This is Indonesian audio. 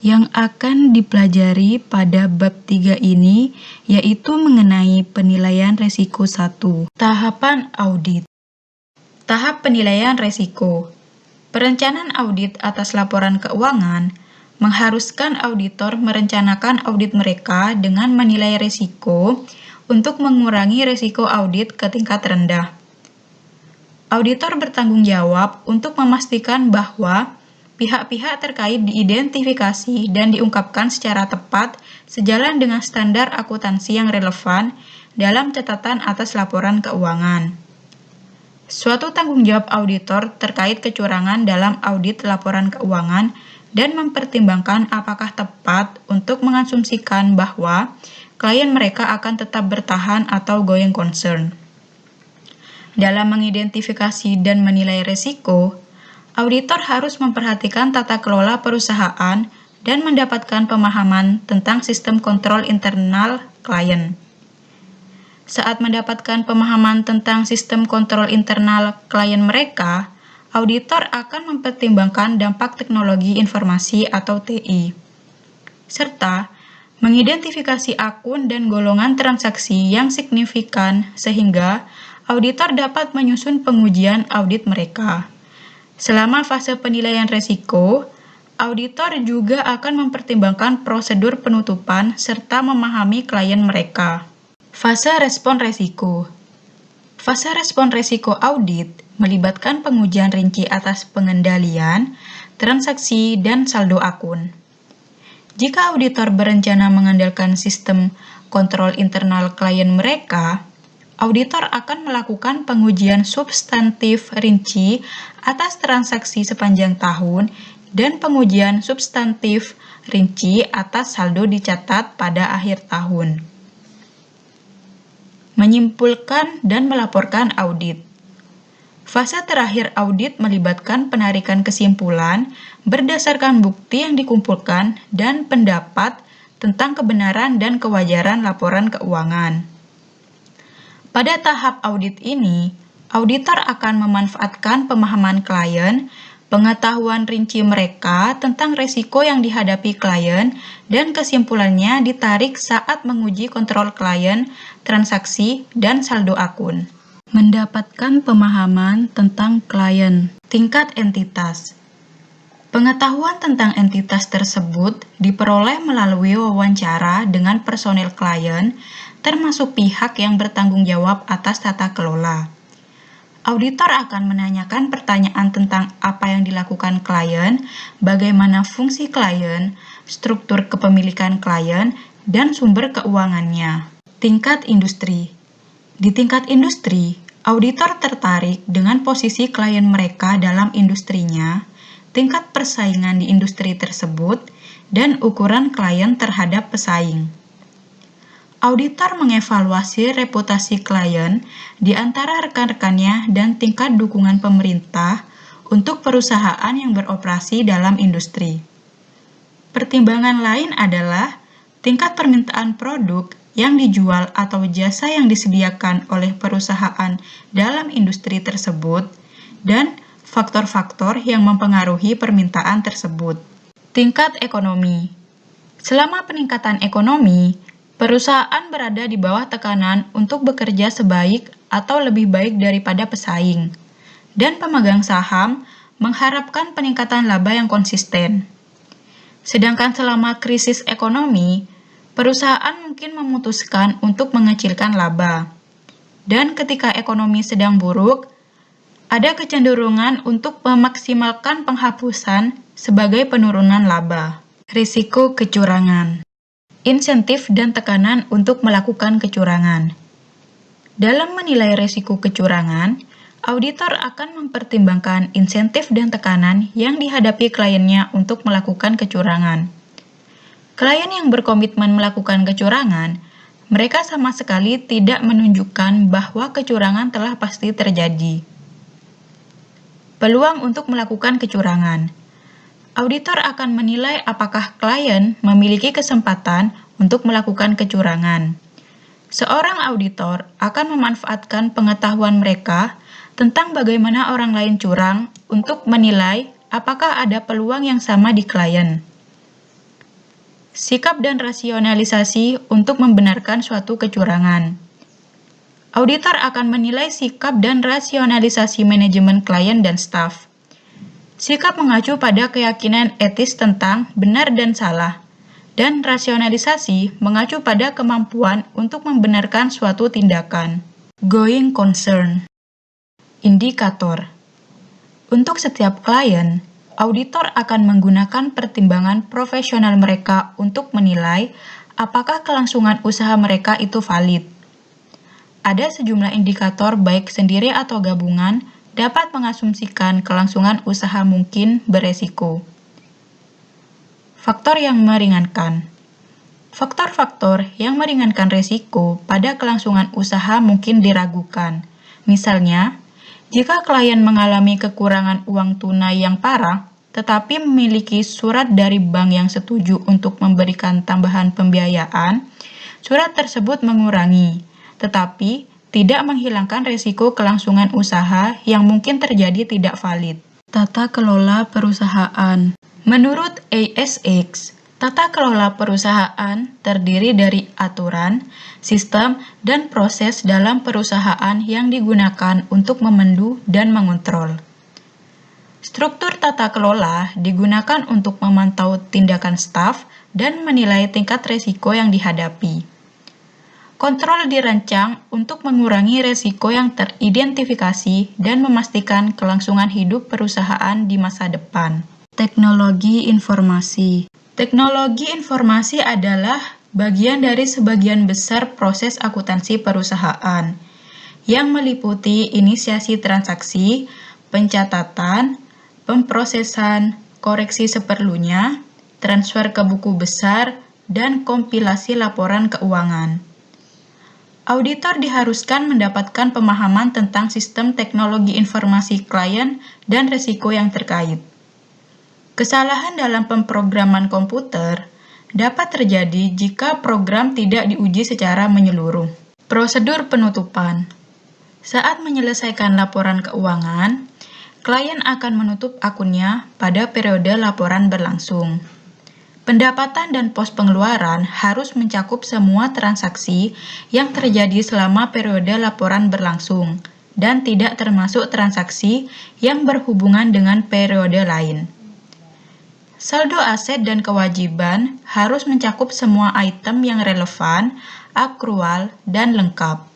Yang akan dipelajari pada bab 3 ini yaitu mengenai penilaian resiko 1. Tahapan audit. Tahap penilaian resiko. Perencanaan audit atas laporan keuangan mengharuskan auditor merencanakan audit mereka dengan menilai resiko untuk mengurangi resiko audit ke tingkat rendah. Auditor bertanggung jawab untuk memastikan bahwa pihak-pihak terkait diidentifikasi dan diungkapkan secara tepat sejalan dengan standar akuntansi yang relevan dalam catatan atas laporan keuangan. Suatu tanggung jawab auditor terkait kecurangan dalam audit laporan keuangan dan mempertimbangkan apakah tepat untuk mengasumsikan bahwa klien mereka akan tetap bertahan atau going concern. Dalam mengidentifikasi dan menilai risiko, auditor harus memperhatikan tata kelola perusahaan dan mendapatkan pemahaman tentang sistem kontrol internal klien. Saat mendapatkan pemahaman tentang sistem kontrol internal klien mereka, auditor akan mempertimbangkan dampak teknologi informasi atau TI, serta mengidentifikasi akun dan golongan transaksi yang signifikan sehingga auditor dapat menyusun pengujian audit mereka. Selama fase penilaian risiko, auditor juga akan mempertimbangkan prosedur penutupan serta memahami klien mereka. Fase respon risiko. Fase respon risiko audit melibatkan pengujian rinci atas pengendalian, transaksi, dan saldo akun. Jika auditor berencana mengandalkan sistem kontrol internal klien mereka, auditor akan melakukan pengujian substantif rinci atas transaksi sepanjang tahun dan pengujian substantif rinci atas saldo dicatat pada akhir tahun. Menyimpulkan dan melaporkan audit. Fase terakhir audit melibatkan penarikan kesimpulan berdasarkan bukti yang dikumpulkan dan pendapat tentang kebenaran dan kewajaran laporan keuangan. Pada tahap audit ini, auditor akan memanfaatkan pemahaman klien, pengetahuan rinci mereka tentang risiko yang dihadapi klien, dan kesimpulannya ditarik saat menguji kontrol klien, transaksi, dan saldo akun. Mendapatkan pemahaman tentang klien. Tingkat entitas. Pengetahuan tentang entitas tersebut diperoleh melalui wawancara dengan personel klien, termasuk pihak yang bertanggung jawab atas tata kelola. Auditor akan menanyakan pertanyaan tentang apa yang dilakukan klien, bagaimana fungsi klien, struktur kepemilikan klien, dan sumber keuangannya. Tingkat industri. Di tingkat industri, auditor tertarik dengan posisi klien mereka dalam industrinya, tingkat persaingan di industri tersebut, dan ukuran klien terhadap pesaing. Auditor mengevaluasi reputasi klien di antara rekan-rekannya dan tingkat dukungan pemerintah untuk perusahaan yang beroperasi dalam industri. Pertimbangan lain adalah tingkat permintaan produk yang dijual atau jasa yang disediakan oleh perusahaan dalam industri tersebut dan faktor-faktor yang mempengaruhi permintaan tersebut. Tingkat ekonomi. Selama peningkatan ekonomi, perusahaan berada di bawah tekanan untuk bekerja sebaik atau lebih baik daripada pesaing, dan pemegang saham mengharapkan peningkatan laba yang konsisten. Sedangkan selama krisis ekonomi, perusahaan mungkin memutuskan untuk mengecilkan laba. Dan ketika ekonomi sedang buruk, ada kecenderungan untuk memaksimalkan penghapusan sebagai penurunan laba. Risiko kecurangan. Insentif dan tekanan untuk melakukan kecurangan. Dalam menilai risiko kecurangan, auditor akan mempertimbangkan insentif dan tekanan yang dihadapi kliennya untuk melakukan kecurangan. Klien yang berkomitmen melakukan kecurangan, mereka sama sekali tidak menunjukkan bahwa kecurangan telah pasti terjadi. Peluang untuk melakukan kecurangan. Auditor akan menilai apakah klien memiliki kesempatan untuk melakukan kecurangan. Seorang auditor akan memanfaatkan pengetahuan mereka tentang bagaimana orang lain curang untuk menilai apakah ada peluang yang sama di klien. Sikap dan rasionalisasi untuk membenarkan suatu kecurangan. Auditor akan menilai sikap dan rasionalisasi manajemen klien dan staf. Sikap mengacu pada keyakinan etis tentang benar dan salah, dan rasionalisasi mengacu pada kemampuan untuk membenarkan suatu tindakan. Going concern. Indikator. Untuk setiap klien, auditor akan menggunakan pertimbangan profesional mereka untuk menilai apakah kelangsungan usaha mereka itu valid. Ada sejumlah indikator baik sendiri atau gabungan dapat mengasumsikan kelangsungan usaha mungkin beresiko. Faktor yang meringankan. Faktor-faktor yang meringankan resiko pada kelangsungan usaha mungkin diragukan. Misalnya, jika klien mengalami kekurangan uang tunai yang parah, tetapi memiliki surat dari bank yang setuju untuk memberikan tambahan pembiayaan, surat tersebut mengurangi, tetapi tidak menghilangkan resiko kelangsungan usaha yang mungkin terjadi tidak valid. Tata kelola perusahaan. Menurut ASX, tata kelola perusahaan terdiri dari aturan, sistem, dan proses dalam perusahaan yang digunakan untuk memandu dan mengontrol. Struktur tata kelola digunakan untuk memantau tindakan staf dan menilai tingkat risiko yang dihadapi. Kontrol dirancang untuk mengurangi risiko yang teridentifikasi dan memastikan kelangsungan hidup perusahaan di masa depan. Teknologi informasi. Teknologi informasi adalah bagian dari sebagian besar proses akuntansi perusahaan, yang meliputi inisiasi transaksi, pencatatan, pemrosesan, koreksi seperlunya, transfer ke buku besar, dan kompilasi laporan keuangan. Auditor diharuskan mendapatkan pemahaman tentang sistem teknologi informasi klien dan risiko yang terkait. Kesalahan dalam pemrograman komputer dapat terjadi jika program tidak diuji secara menyeluruh. Prosedur penutupan. Saat menyelesaikan laporan keuangan, klien akan menutup akunnya pada periode laporan berlangsung. Pendapatan dan pos pengeluaran harus mencakup semua transaksi yang terjadi selama periode laporan berlangsung dan tidak termasuk transaksi yang berhubungan dengan periode lain. Saldo aset dan kewajiban harus mencakup semua item yang relevan, akrual, dan lengkap.